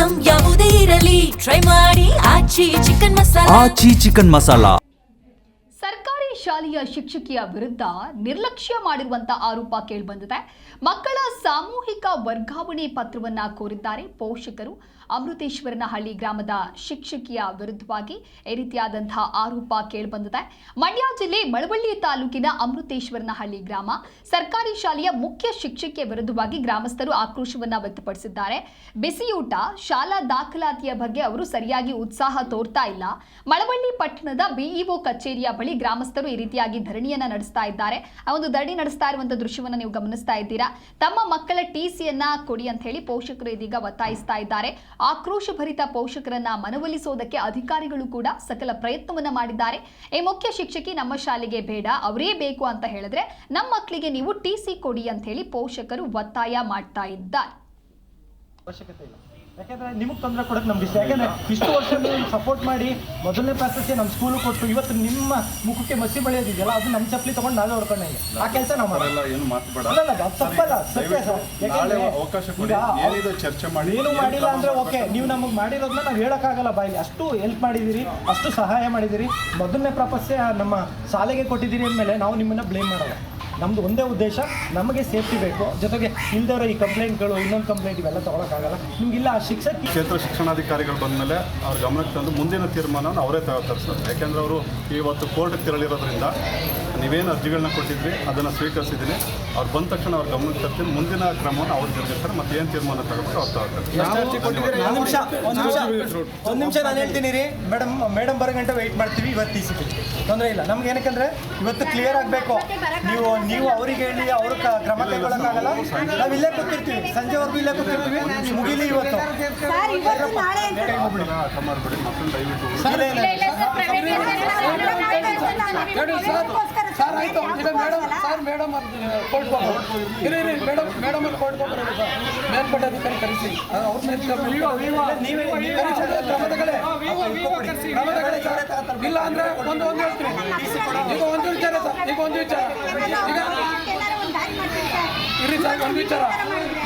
Item ಯಾವುದೇ ಇರಲಿ try ಮಾಡಿ ಆಚಿ ಚಿಕನ್ ಮಸಾಲಾ. ಆಚಿ ಚಿಕನ್ ಮಸಾಲಾ. ಸರ್ಕಾರಿ ಶಾಲೆಯ ಶಿಕ್ಷಕಿಯ ವಿರುದ್ಧ ನಿರ್ಲಕ್ಷ್ಯ ಮಾಡಿರುವಂತ ಆರೋಪ ಕೇಳಿಬಂದಿದೆ. ಮಕ್ಕಳ ಸಾಮೂಹಿಕ ವರ್ಗಾವಣೆ ಪತ್ರವನ್ನ ಕೋರಿದ್ದಾರೆ ಪೋಷಕರು. ಅಮೃತೇಶ್ವರನಹಳ್ಳಿ ಗ್ರಾಮದ ಶಿಕ್ಷಕಿಯ ವಿರುದ್ಧವಾಗಿ ಈ ರೀತಿಯಾದಂತಹ ಆರೋಪ ಕೇಳಿಬಂದಿದೆ. ಮಂಡ್ಯ ಜಿಲ್ಲೆ ಮಳವಳ್ಳಿ ತಾಲೂಕಿನ ಅಮೃತೇಶ್ವರನಹಳ್ಳಿ ಗ್ರಾಮ ಸರ್ಕಾರಿ ಶಾಲೆಯ ಮುಖ್ಯ ಶಿಕ್ಷಕಿಯ ವಿರುದ್ಧವಾಗಿ ಗ್ರಾಮಸ್ಥರು ಆಕ್ರೋಶವನ್ನ ವ್ಯಕ್ತಪಡಿಸಿದ್ದಾರೆ. ಬಿಸಿಯೂಟ, ಶಾಲಾ ದಾಖಲಾತಿಯ ಬಗ್ಗೆ ಅವರು ಸರಿಯಾಗಿ ಉತ್ಸಾಹ ತೋರ್ತಾ ಇಲ್ಲ. ಮಳವಳ್ಳಿ ಪಟ್ಟಣದ ಬಿಇಒ ಕಚೇರಿಯ ಬಳಿ ಗ್ರಾಮಸ್ಥರು ಈ ರೀತಿಯಾಗಿ ಧರಣಿಯನ್ನ ನಡೆಸ್ತಾ ಇದ್ದಾರೆ. ಆ ಒಂದು ಧರಣಿ ನಡೆಸ್ತಾ ಇರುವಂತಹ ದೃಶ್ಯವನ್ನ ನೀವು ಗಮನಿಸ್ತಾ ಇದ್ದೀರಾ. ತಮ್ಮ ಮಕ್ಕಳ ಟಿಸಿಯನ್ನ ಕೊಡಿ ಅಂತ ಹೇಳಿ ಪೋಷಕರು ಇದೀಗ ಒತ್ತಾಯಿಸ್ತಾ ಇದ್ದಾರೆ. ಆಕ್ರೋಶಭರಿತ ಪೋಷಕರನ್ನ ಮನವೊಲಿಸೋದಕ್ಕೆ ಅಧಿಕಾರಿಗಳು ಕೂಡ ಸಕಲ ಪ್ರಯತ್ನವನ್ನ ಮಾಡಿದ್ದಾರೆ. ಈ ಮುಖ್ಯ ಶಿಕ್ಷಕಿ ನಮ್ಮ ಶಾಲೆಗೆ ಬೇಡ, ಅವರೇ ಬೇಕು ಅಂತ ಹೇಳಿದ್ರೆ ನಮ್ಮ ಮಕ್ಕಳಿಗೆ ನೀವು ಟಿಸಿ ಕೊಡಿ ಅಂತ ಹೇಳಿ ಪೋಷಕರು ಒತ್ತಾಯ ಮಾಡ್ತಾ ಇದ್ದಾರೆ. ಯಾಕಂದ್ರೆ ನಿಮಗೆ ತೊಂದರೆ ಕೊಡೋಕೆ ನಮ್ಗೆ ಇಷ್ಟ. ಯಾಕಂದ್ರೆ ಇಷ್ಟು ವರ್ಷ ನೀವು ಸಪೋರ್ಟ್ ಮಾಡಿ ಮೊದಲನೇ ಪ್ರಾಸೆಸ್ಗೆ ನಮ್ಮ ಸ್ಕೂಲು ಕೊಟ್ಟು ಇವತ್ತು ನಿಮ್ಮ ಮುಖಕ್ಕೆ ಮಸಿ ಬೆಳೆಯೋದಿದೆಯಲ್ಲ ಅದು ನಮ್ಮ ಚಪ್ಪಲಿ ತಗೊಂಡು ನಾವೇ ಹೊಡ್ಕೊಂಡಂಗೆ ಆ ಕೆಲಸ ನಾವು ಮಾಡಲ್ಲ. ಏನು ತಪ್ಪಲ್ಲ, ಸತ್ಯ ಸರ್. ಯಾಕಂದ್ರೆ ಚರ್ಚೆ ಮಾಡಿ ಏನು ಮಾಡಿಲ್ಲ ಅಂದ್ರೆ ಓಕೆ, ನೀವು ನಮಗೆ ಮಾಡಿರೋದನ್ನ ನಾವು ಹೇಳೋಕ್ಕಾಗಲ್ಲ ಬಾಯಲ್ಲಿ. ಅಷ್ಟು ಹೆಲ್ಪ್ ಮಾಡಿದ್ದೀರಿ, ಅಷ್ಟು ಸಹಾಯ ಮಾಡಿದ್ದೀರಿ. ಮೊದಲನೇ ಪ್ರಾಪಸ್ಸೆ ನಮ್ಮ ಶಾಲೆಗೆ ಕೊಟ್ಟಿದ್ದೀರಿ ಅಂದಮೇಲೆ ನಾವು ನಿಮ್ಮನ್ನ ಬ್ಲೇಮ್ ಮಾಡಲ್ಲ. ನಮ್ಮದು ಒಂದೇ ಉದ್ದೇಶ, ನಮಗೆ ಸೇಫ್ಟಿ ಬೇಕು. ಜೊತೆಗೆ ಇಲ್ದವರ ಈ ಕಂಪ್ಲೇಂಟ್ಗಳು, ಇನ್ನೊಂದು ಕಂಪ್ಲೇಂಟ್ ಇವೆಲ್ಲ ತೊಗೊಳಕ್ಕಾಗಲ್ಲ. ನಿಮಗಿಲ್ಲ ಆ ಶಿಕ್ಷಕಿ ಕ್ಷೇತ್ರ ಶಿಕ್ಷಣಾಧಿಕಾರಿಗಳು ಬಂದ ಮೇಲೆ ಅವ್ರ ಗಮನಕ್ಕೆ ತಂದು ಮುಂದಿನ ತೀರ್ಮಾನವನ್ನು ಅವರೇ ತರ್ತಾರೆ. ಯಾಕೆಂದರೆ ಅವರು ಇವತ್ತು ಕೋರ್ಟ್ಗೆ ತೆರಳಿರೋದ್ರಿಂದ ನೀವೇನು ಅರ್ಜಿಗಳನ್ನ ಕೊಟ್ಟಿದ್ರಿ ಅದನ್ನು ಸ್ವೀಕರಿಸಿದ್ದೀನಿ. ಅವ್ರು ಬಂದ ತಕ್ಷಣ ಅವ್ರ ಗಮನಕ್ಕೆ ತರ್ತೀನಿ. ಮುಂದಿನ ಕ್ರಮವನ್ನು ಅವ್ರು ಜರುಗಿಸ್ತಾರೆ. ಮತ್ತು ಏನು ತೀರ್ಮಾನ ತಗೋಬೇಕು ಅವ್ರು ತಗೋತಾರೆ. ಒಂದು ನಿಮಿಷ ನಾನು ಹೇಳ್ತೀನಿ ರೀ ಮೇಡಮ್ ಬರೋ ಗಂಟೆ ವೆಯ್ಟ್ ಮಾಡ್ತೀವಿ. ಇವತ್ತು ತೊಂದರೆ ಇಲ್ಲ ನಮ್ಗೆ. ಏನಕ್ಕಂದ್ರೆ ಇವತ್ತು ಕ್ಲಿಯರ್ ಆಗಬೇಕು. ನೀವು ಅವ್ರಿಗೆ ಹೇಳಿ ಅವ್ರ ಕ್ರಮ ಕೈಗೊಳ್ಳಕ್ಕಾಗಲ್ಲ. ನಾವು ಇಲ್ಲೇ ಕೂತಿರ್ತೀವಿ, ಸಂಜೆವರೆಗೂ ಇಲ್ಲೇ ಕೂತಿರ್ತೀವಿ. ಮುಗಿಲಿ ಇವತ್ತು. ಮೇಲ್ಪಟ್ಟಾಧಿಕಾರಿ ಕರೆಸಿ ಇಲ್ಲ ಅಂದ್ರೆ ಒಂದು ಹೇಳ್ತೀನಿ. ಈಗ ಒಂದು ವಿಚಾರ ಸರ್, ಈಗ ಒಂದು ವಿಚಾರ ಇರಿ ಸರ್, ಒಂದು ವಿಚಾರ.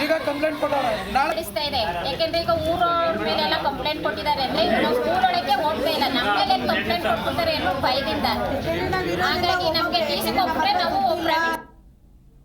ಈಗ ಕಂಪ್ಲೇಂಟ್ ಕೊಟ್ಟಾರೆ ನಾಳೆ ಇದೆ. ಯಾಕೆಂದ್ರೆ ಈಗ ಊರವ್ರ ಮೇಲೆಲ್ಲ ಕಂಪ್ಲೇಂಟ್ ಕೊಟ್ಟಿದ್ದಾರೆ ಅಂದ್ರೆ ನಾವು ಸ್ಕೂಲ್ ಒಳಗೆ ಹೋಗ್ತಾ ಇಲ್ಲ. ನಮ್ಮ ಮೇಲೆ ಕಂಪ್ಲೇಂಟ್ ಕೊಡ್ತಾರೆ ಅನ್ನೋ ಭಯದಿಂದ. ಹಾಗಾಗಿ ನಮಗೆ ಟಿಸಿ ಕೊಟ್ಟರೆ ನಾವು